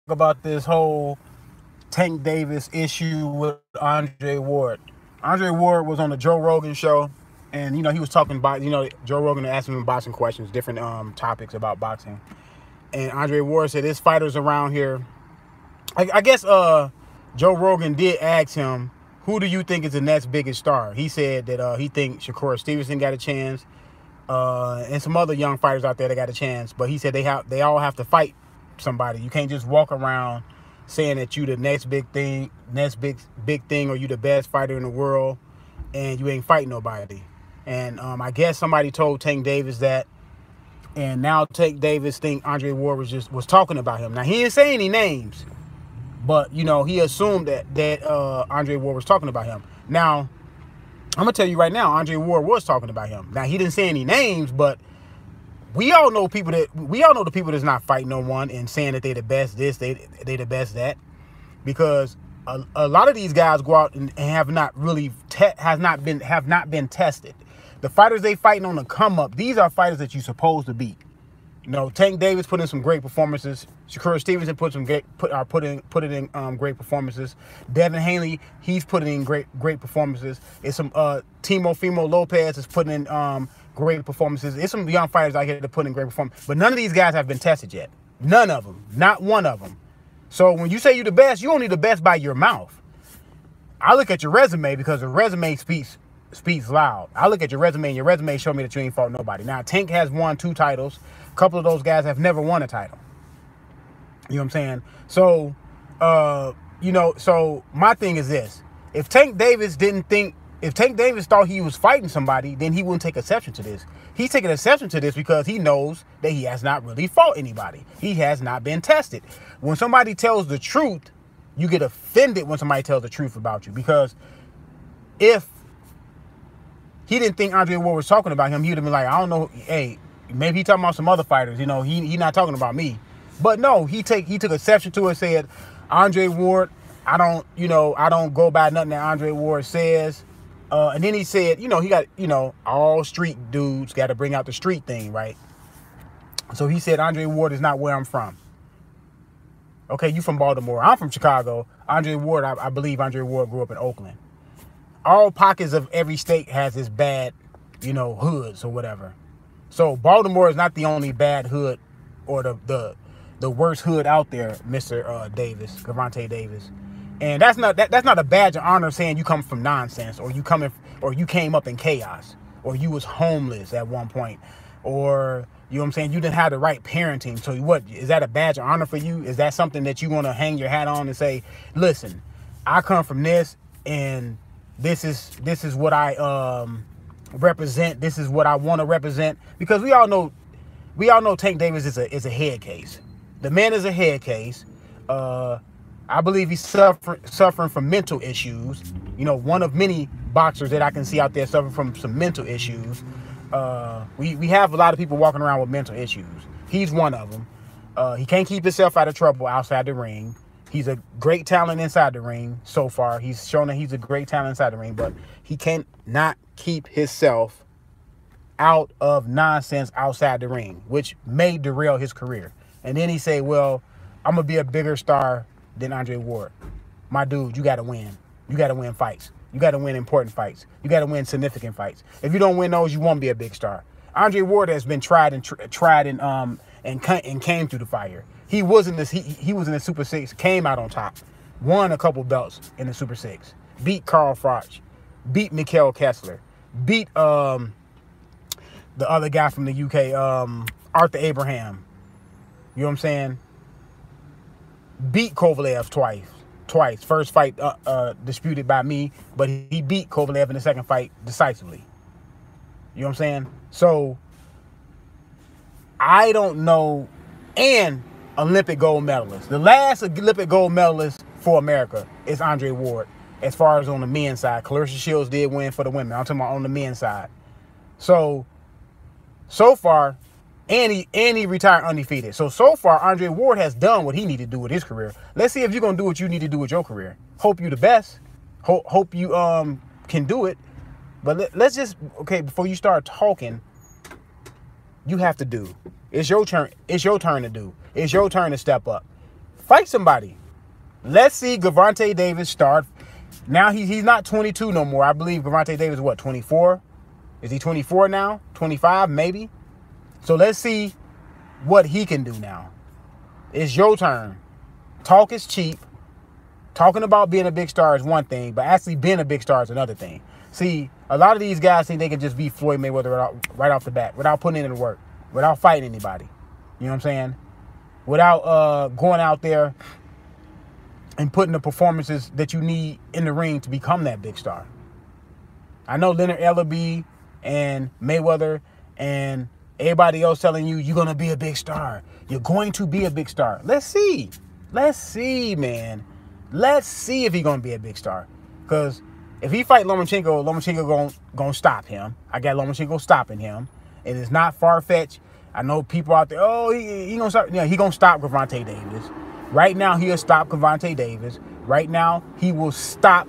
about this whole Tank Davis issue with Andre Ward. Andre Ward was on the Joe Rogan show, and he was talking about Joe Rogan asked him boxing questions, different topics about boxing, and Andre Ward said, "There's fighters around here." I guess Joe Rogan did ask him, "Who do you think is the next biggest star?" He said that he thinks Shakur Stevenson got a chance, and some other young fighters out there that got a chance. But he said they all have to fight somebody. You can't just walk around saying that you the next big thing, or you the best fighter in the world, and you ain't fighting nobody. And I guess somebody told Tank Davis that, and now Tank Davis think Andre Ward was talking about him. Now he didn't say any names, but he assumed that Andre Ward was talking about him. Now I'm gonna tell you right now, Andre Ward was talking about him. Now he didn't say any names, but we all know the people that's not fighting no one and saying that they the best this, they the best that, because a lot of these guys go out and have not been tested. The fighters they fighting on the come up, these are fighters that you're supposed to beat. Tank Davis put in some great performances. Shakur Stevenson put it in great performances. Devin Haney, he's putting in great performances. It's some Teofimo Lopez is putting in great performances. It's some young fighters out here that put in great performances. But none of these guys have been tested yet. None of them. Not one of them. So when you say you're the best, you only the best by your mouth. I look at your resume because the resume speaks loud. I look at your resume, and your resume show me that you ain't fought nobody. Now, Tank has won 2 titles. A couple of those guys have never won a title. You know what I'm saying? So, so my thing is this. If Tank Davis thought he was fighting somebody, then he wouldn't take exception to this. He's taking exception to this because he knows that he has not really fought anybody. He has not been tested. When somebody tells the truth, you get offended when somebody tells the truth about you, because if he didn't think Andre Ward was talking about him, he would have been like, I don't know, hey, maybe he talking about some other fighters, he not talking about me. But no, he took exception to it, said, Andre Ward, I don't go by nothing that Andre Ward says. And then he said, he got, all street dudes got to bring out the street thing, right? So he said, Andre Ward is not where I'm from. Okay, you from Baltimore. I'm from Chicago. Andre Ward, I believe Andre Ward grew up in Oakland. All pockets of every state has its bad, hoods or whatever. So Baltimore is not the only bad hood or the worst hood out there, Mr. Davis, Gervonta Davis. And that's not a badge of honor saying you come from nonsense, or you came up in chaos, or you was homeless at one point, or you know what I'm saying, you didn't have the right parenting. So what is that a badge of honor for you? Is that something that you want to hang your hat on and say, listen, I come from this, and this is what I represent. This is what I want to represent. Because we all know Tank Davis is a head case. The man is a head case. I believe he's suffering from mental issues. One of many boxers that I can see out there suffering from some mental issues. We have a lot of people walking around with mental issues. He's one of them. He can't keep himself out of trouble outside the ring. He's a great talent inside the ring so far. He's shown that he's a great talent inside the ring, but he can't not keep himself out of nonsense outside the ring, which may derail his career. And then he say, well, I'm going to be a bigger star than Andre Ward. My dude, you got to win. You got to win fights. You got to win important fights. You got to win significant fights. If you don't win those, you won't be a big star. Andre Ward has been tried and came through the fire. He was in the Super 6, came out on top, won a couple belts in the Super 6, beat Carl Froch, beat Mikhail Kessler, beat the other guy from the UK, Arthur Abraham. You know what I'm saying? Beat Kovalev twice. First fight disputed by me, but he beat Kovalev in the second fight decisively. You know what I'm saying? So I don't know. And Olympic gold medalist. The last Olympic gold medalist for America is Andre Ward, as far as on the men's side. Clarissa Shields did win for the women. I'm talking about on the men's side. So far, and he retired undefeated. So far, Andre Ward has done what he needed to do with his career. Let's see if you're going to do what you need to do with your career. Hope you the best. Hope you can do it. But let's just, okay, before you start talking, you have to do. It's your turn. It's your turn to do. It's your turn to step up. Fight somebody. Let's see Gervonta Davis start. Now he's not 22 no more. I believe Gervonta Davis is what, 24? Is he 24 now? 25 maybe? So let's see what he can do now. It's your turn. Talk is cheap. Talking about being a big star is one thing, but actually being a big star is another thing. See, a lot of these guys think they can just beat Floyd Mayweather right off the bat, without putting in the work, without fighting anybody. You know what I'm saying? Without going out there and putting the performances that you need in the ring to become that big star. I know Leonard Ellerbe and Mayweather and everybody else telling you you're going to be a big star. You're going to be a big star. Let's see. Let's see, man. Let's see if he's going to be a big star. Because if he fight Lomachenko going to stop him. I got Lomachenko stopping him. It is not far-fetched. I know people out there, oh, he going to stop. Yeah, he going to stop Gervonta Davis. Right now, he'll stop Gervonta Davis. Right now, he will stop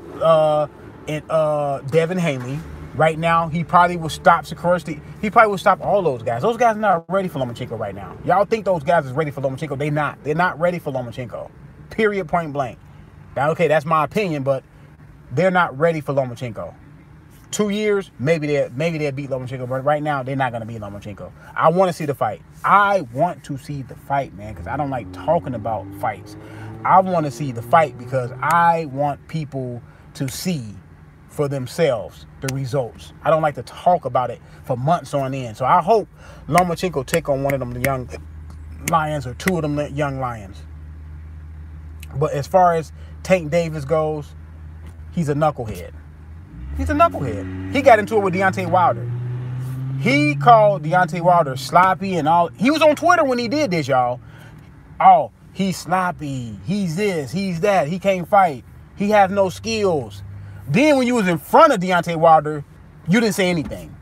Devin Haney. Right now, he probably will stop Sikorsky. He probably will stop all those guys. Those guys are not ready for Lomachenko right now. Y'all think those guys is ready for Lomachenko? They not. They're not ready for Lomachenko. Period, point blank. Now, okay, that's my opinion, but they're not ready for Lomachenko. 2 years, maybe they'll beat Lomachenko, but right now, they're not going to beat Lomachenko. I want to see the fight. I want to see the fight, man, because I don't like talking about fights. I want to see the fight because I want people to see for themselves the results. I don't like to talk about it for months on end. So I hope Lomachenko take on one of them young lions or two of them young lions. But as far as Tank Davis goes, he's a knucklehead. He's a knucklehead. He got into it with Deontay Wilder. He called Deontay Wilder sloppy and all. He was on Twitter when he did this, y'all. Oh, he's sloppy. He's this. He's that. He can't fight. He has no skills. Then when you was in front of Deontay Wilder, you didn't say anything.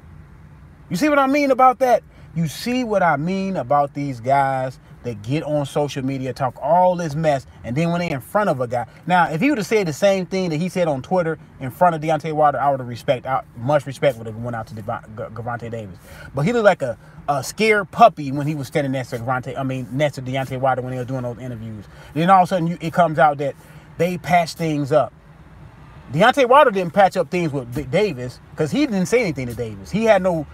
You see what I mean about that? You see what I mean about these guys that get on social media, talk all this mess, and then when they're in front of a guy. Now, if he would have said the same thing that he said on Twitter in front of Deontay Wilder, I would have much respect would have went out to Gervonta Davis. But he looked like a scared puppy when he was standing next to Deontay Wilder when they were doing those interviews. Then all of a sudden, it comes out that they patched things up. Deontay Wilder didn't patch up things with Davis because he didn't say anything to Davis. He had no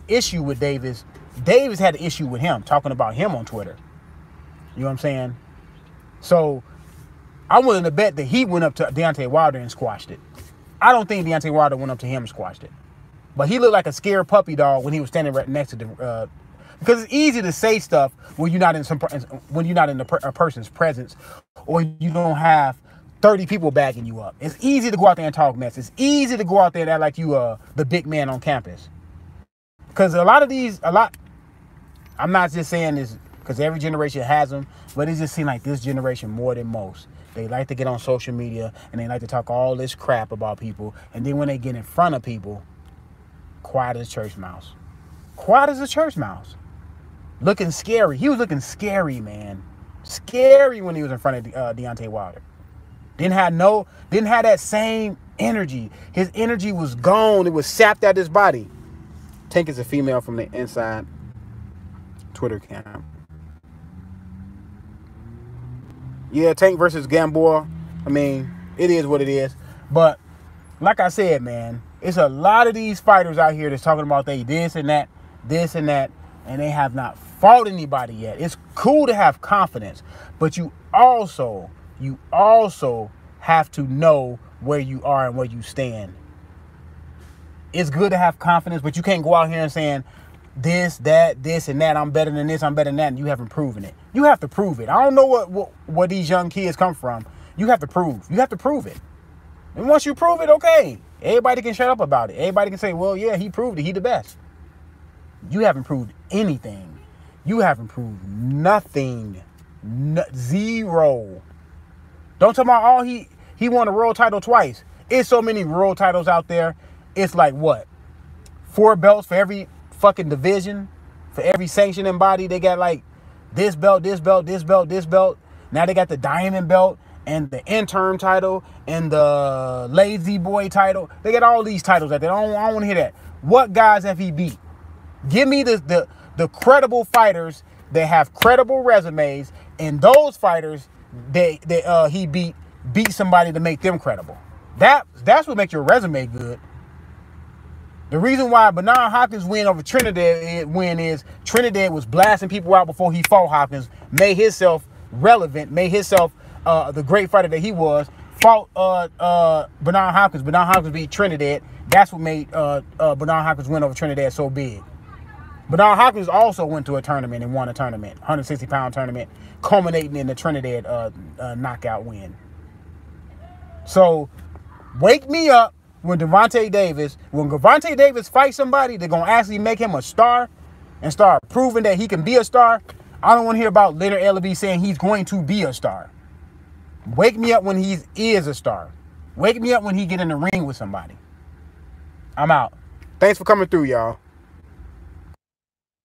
issue with Davis. Davis had an issue with him, talking about him on Twitter. You know what I'm saying? So I'm willing to bet that he went up to Deontay Wilder and squashed it. I don't think Deontay Wilder went up to him and squashed it. But he looked like a scared puppy dog when he was standing right next to the. Because it's easy to say stuff when you're not in a person's presence, or you don't have 30 people backing you up. It's easy to go out there and talk mess. It's easy to go out there and act like you the big man on campus. Because I'm not just saying this because every generation has them, but it just seems like this generation more than most. They like to get on social media and they like to talk all this crap about people. And then when they get in front of people, quiet as a church mouse. Quiet as a church mouse. Looking scary. He was looking scary, man. Scary when he was in front of Deontay Wilder. Didn't have that same energy. His energy was gone. It was sapped out his body. Tank is a female from the inside Twitter account. Yeah, Tank versus Gamboa. I mean, it is what it is. But like I said, man, it's a lot of these fighters out here that's talking about they this and that, and they have not fought anybody yet. It's cool to have confidence, but you also have to know where you are and where you stand. It's good to have confidence, but you can't go out here and saying this, that, this, and that. I'm better than this, I'm better than that, and you haven't proven it. You have to prove it. I don't know where these young kids come from. You have to prove. You have to prove it. And once you prove it, okay, everybody can shut up about it. Everybody can say, well, yeah, he proved it. He the best. You haven't proved anything. You haven't proved nothing. Zero. Don't tell me, oh, he won a world title twice. It's so many world titles out there. It's like what? 4 belts for every fucking division, for every sanctioning body. They got like this belt, this belt, this belt, this belt. Now they got the diamond belt and the interim title and the lazy boy title. They got all these titles out there. I don't want to hear that. What guys have he beat? Give me the credible fighters that have credible resumes And those fighters that he beat somebody to make them credible. That's what makes your resume good. The reason why Bernard Hopkins win over Trinidad is Trinidad was blasting people out before he fought Hopkins, made himself relevant, made himself the great fighter that he was, fought Bernard Hopkins. Bernard Hopkins beat Trinidad. That's what made Bernard Hopkins win over Trinidad so big. Bernard Hopkins also went to a tournament and won a tournament, 160-pound tournament, culminating in the Trinidad knockout win. So, wake me up when Gervonta Davis fights somebody, they're going to actually make him a star and start proving that he can be a star. I don't want to hear about Leonard Ellerbe saying he's going to be a star. Wake me up when he is a star. Wake me up when he get in the ring with somebody. I'm out. Thanks for coming through, y'all.